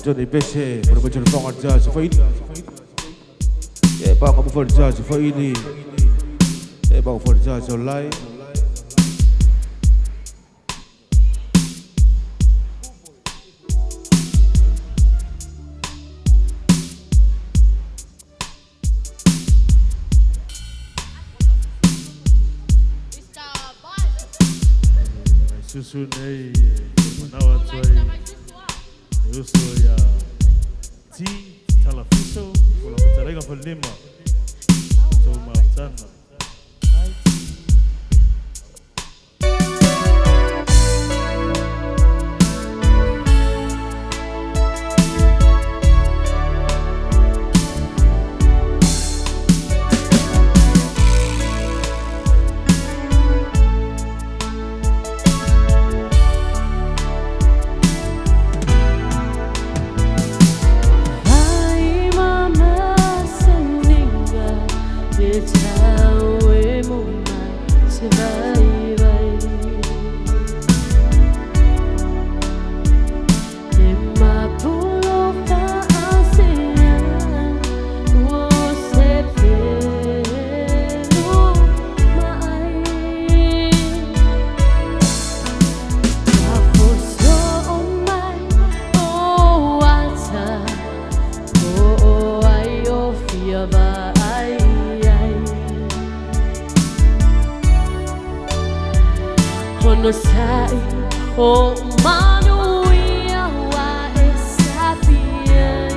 Johnny Pesce, per me c'è il fang al jazz, fai e bang come for jazz, fai lì e bang for jazz online. Vaisūsū nei, manawa tuai. Vaisūsū ya ti talafiso wala kutalega fa lima so maftana Sai, oh manu ia wa esapiai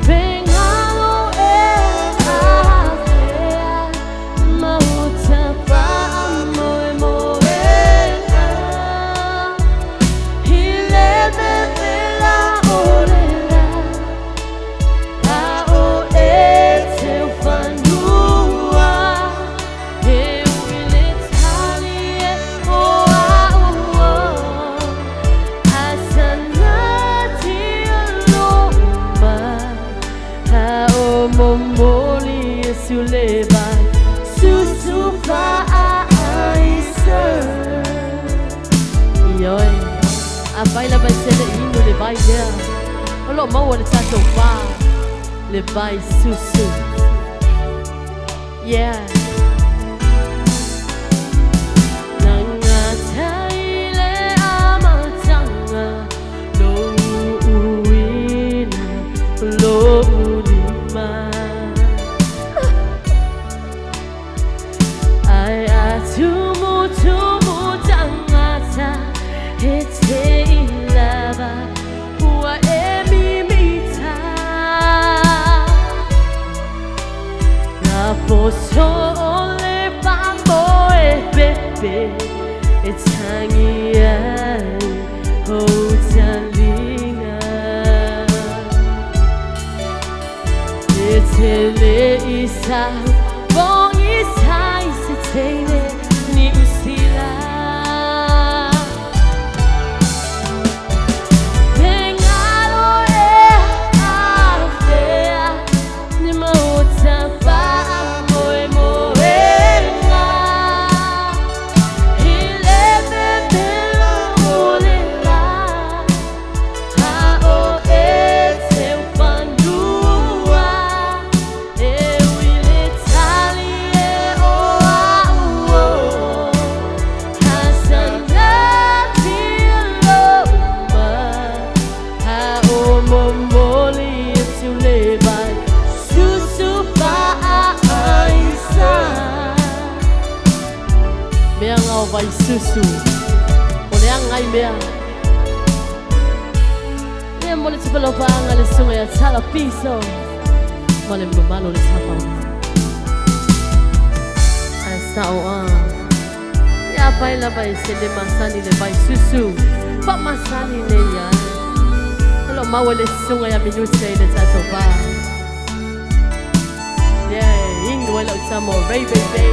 Bengalo e afea Mauta pa moe moena Hileme bela orela A o e teu fanua Vaisūsū a baila vai ser hino le vai there. Olo mau le Tofaga le Vaisūsū. Yeah. Nanga taile amatanga lo uina lo ulima. Ai atumu tumu tangata ete ilava wa emimita na poso le bambo e bebe etangia o talinga etele isa bon isa isetele ni usila Vaisūsū, ole angai mea. Ne mole tupelo panga le sunga ya tala piso, mole mbumalo le tapa. Asao ya baila baise le masani le Vaisūsū, pa masani le ya. Olo mawe le sunga ya minute le Tofaga. Yeah, ingwe lo tamo ray baby.